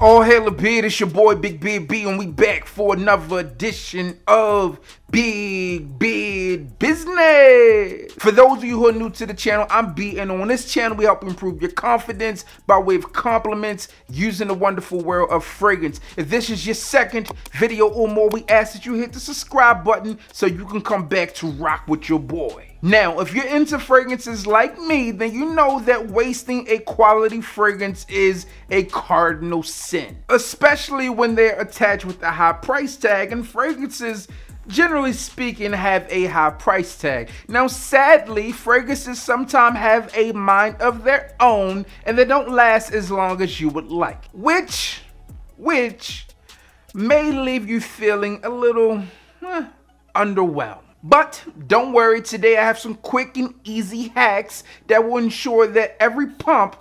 All hail a beard, it's your boy Big Beard B, and we back for another edition of Big Beard Business. For those of you who are new to the channel, I'm B, and on this channel we help improve your confidence by way of compliments using the wonderful world of fragrance. If this is your second video or more, we ask that you hit the subscribe button so you can come back to rock with your boy. Now, if you're into fragrances like me, then you know that wasting a quality fragrance is a cardinal sin, especially when they're attached with a high price tag, and fragrances, generally speaking, have a high price tag. Now, sadly, fragrances sometimes have a mind of their own, and they don't last as long as you would like, which may leave you feeling a little underwhelmed. But don't worry, today I have some quick and easy hacks that will ensure that every pump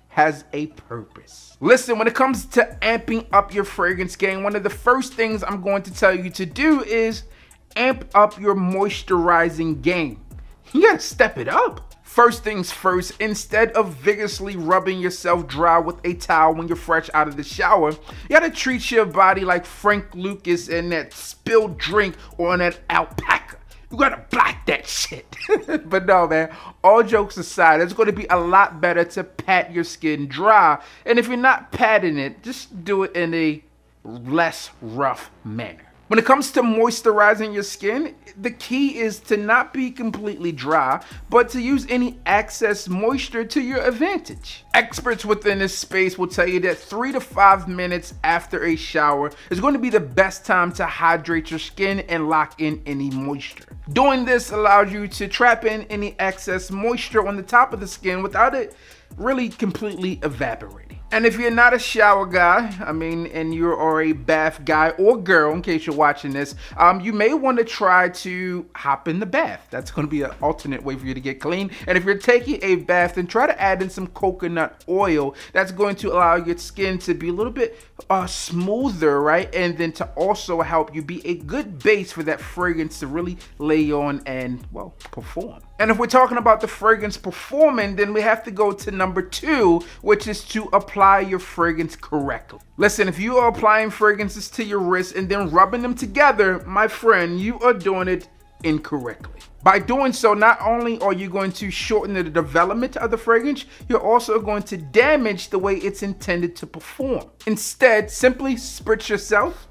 has a purpose. Listen, when it comes to amping up your fragrance game, one of the first things I'm going to tell you to do is amp up your moisturizing game. You gotta step it up. First things first, instead of vigorously rubbing yourself dry with a towel when you're fresh out of the shower, you gotta treat your body like Frank Lucas and that spilled drink on that alpaca. You gotta block that shit. But no, man, all jokes aside, it's gonna be a lot better to pat your skin dry. And if you're not patting it, just do it in a less rough manner. When it comes to moisturizing your skin, the key is to not be completely dry, but to use any excess moisture to your advantage. Experts within this space will tell you that 3 to 5 minutes after a shower is going to be the best time to hydrate your skin and lock in any moisture. Doing this allows you to trap in any excess moisture on the top of the skin without it really completely evaporating. And if you're not a shower guy, and you are a bath guy or girl, in case you're watching this, you may want to try to hop in the bath. That's going to be an alternate way for you to get clean. And if you're taking a bath, then try to add in some coconut oil. That's going to allow your skin to be a little bit smoother, right? And then to also help you be a good base for that fragrance to really lay on and, well, perform. And if we're talking about the fragrance performing, then we have to go to number 2, which is to apply your fragrance correctly. Listen, if you are applying fragrances to your wrist and then rubbing them together, my friend, you are doing it incorrectly. By doing so, not only are you going to shorten the development of the fragrance, you're also going to damage the way it's intended to perform. Instead, simply spritz yourself.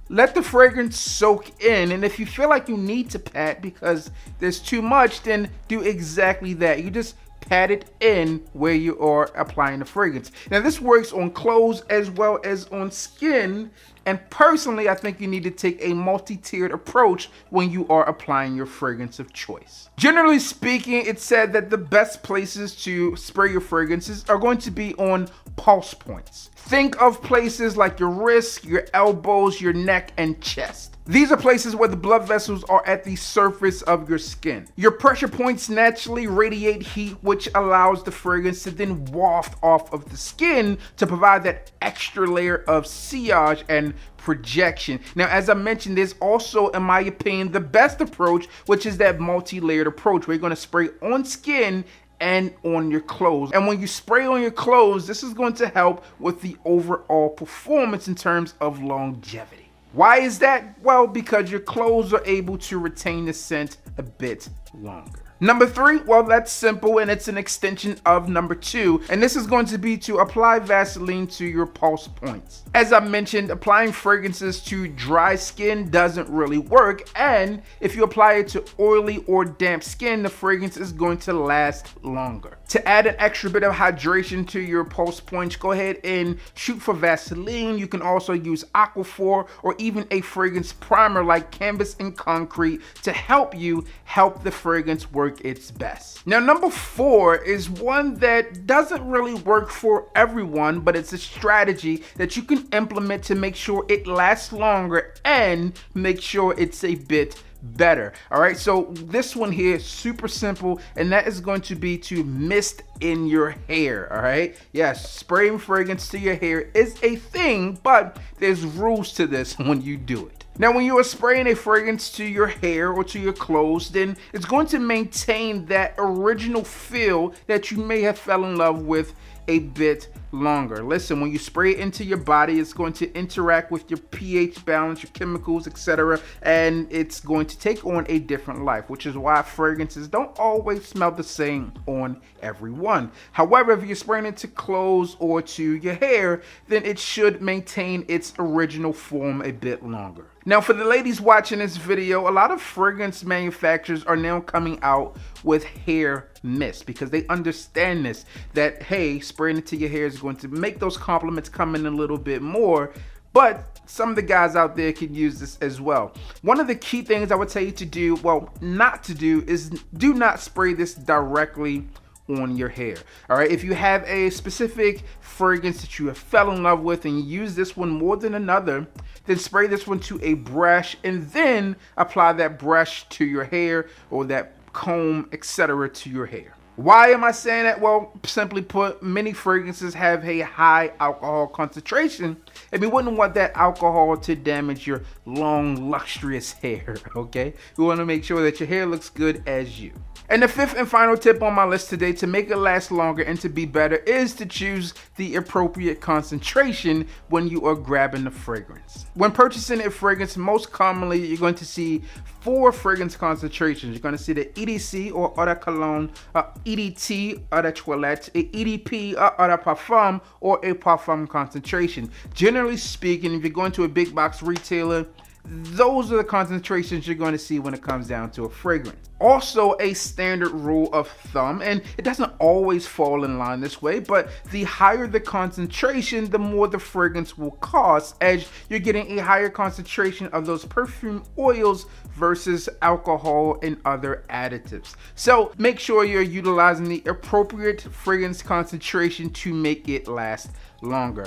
Let the fragrance soak in, and if you feel like you need to pat because there's too much, then do exactly that. You just pat it in where you are applying the fragrance. Now, this works on clothes as well as on skin, and personally, I think you need to take a multi-tiered approach when you are applying your fragrance of choice. Generally speaking, it's said that the best places to spray your fragrances are going to be on pulse points. Think of places like your wrists, your elbows, your neck, and chest. These are places where the blood vessels are at the surface of your skin. Your pressure points naturally radiate heat, which allows the fragrance to then waft off of the skin to provide that extra layer of sillage and projection. Now, as I mentioned, there's also, in my opinion, the best approach, which is that multi-layered approach, where you're gonna spray on skin and on your clothes. And when you spray on your clothes, this is going to help with the overall performance in terms of longevity. Why is that? Well, because your clothes are able to retain the scent a bit longer. Number 3, well, that's simple, and it's an extension of number 2, and this is going to be to apply Vaseline to your pulse points. As I mentioned, applying fragrances to dry skin doesn't really work, and if you apply it to oily or damp skin, the fragrance is going to last longer. To add an extra bit of hydration to your pulse points, go ahead and shoot for Vaseline. You can also use Aquaphor or even a fragrance primer like Canvas and Concrete to help the fragrance work its best. Now, number 4 is one that doesn't really work for everyone, but it's a strategy that you can implement to make sure it lasts longer and make sure it's a bit better. All right, so this one here is super simple, and that is going to be to mist in your hair. All right, yes, spraying fragrance to your hair is a thing, but there's rules to this when you do it. Now, when you are spraying a fragrance to your hair or to your clothes, then it's going to maintain that original feel that you may have fell in love with a bit longer. Listen, when you spray it into your body, it's going to interact with your pH balance, your chemicals, etc., and it's going to take on a different life, which is why fragrances don't always smell the same on everyone. However, if you're spraying it to clothes or to your hair, then it should maintain its original form a bit longer. Now, for the ladies watching this video, a lot of fragrance manufacturers are now coming out with hair mist because they understand this, that hey, spraying it to your hair is going to make those compliments come in a little bit more, but some of the guys out there can use this as well. One of the key things I would tell you to do, well, not to do, is do not spray this directly on your hair. All right, if you have a specific fragrance that you have fell in love with and you use this one more than another, then spray this one to a brush and then apply that brush to your hair or that comb, etc., to your hair. Why am I saying that? Well, simply put, many fragrances have a high alcohol concentration, and we wouldn't want that alcohol to damage your long, luxurious hair, okay? We want to make sure that your hair looks good as you. And the fifth and final tip on my list today to make it last longer and to be better is to choose the appropriate concentration when you are grabbing the fragrance. When purchasing a fragrance, most commonly you're going to see 4 fragrance concentrations. You're going to see the EDC or Eau de Cologne, EDT, Eau de Toilette, a EDP, Eau de Parfum, or a Parfum concentration. Generally speaking, if you're going to a big box retailer, those are the concentrations you're going to see when it comes down to a fragrance. Also, a standard rule of thumb, and it doesn't always fall in line this way, but the higher the concentration, the more the fragrance will cost, as you're getting a higher concentration of those perfume oils versus alcohol and other additives. So make sure you're utilizing the appropriate fragrance concentration to make it last longer.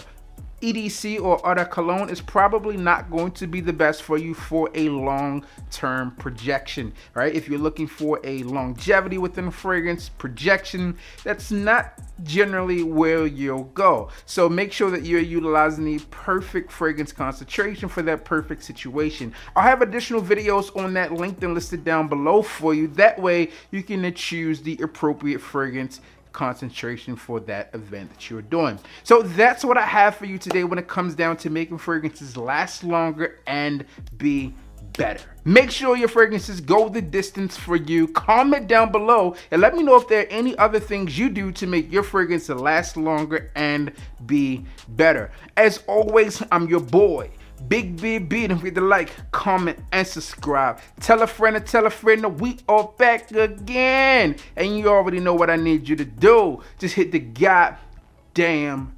EDC or Eau de Cologne is probably not going to be the best for you for a long-term projection, right? If you're looking for a longevity within a fragrance projection, that's not generally where you'll go. So make sure that you're utilizing the perfect fragrance concentration for that perfect situation. I'll have additional videos on that linked and listed down below for you. That way you can choose the appropriate fragrance concentration for that event that you're doing. So that's what I have for you today when it comes down to making fragrances last longer and be better. Make sure your fragrances go the distance for you. Comment down below and let me know if there are any other things you do to make your fragrance last longer and be better. As always, I'm your boy, Big BB. Don't forget to like, comment, and subscribe. Tell a friend that we are back again. And you already know what I need you to do. Just hit the goddamn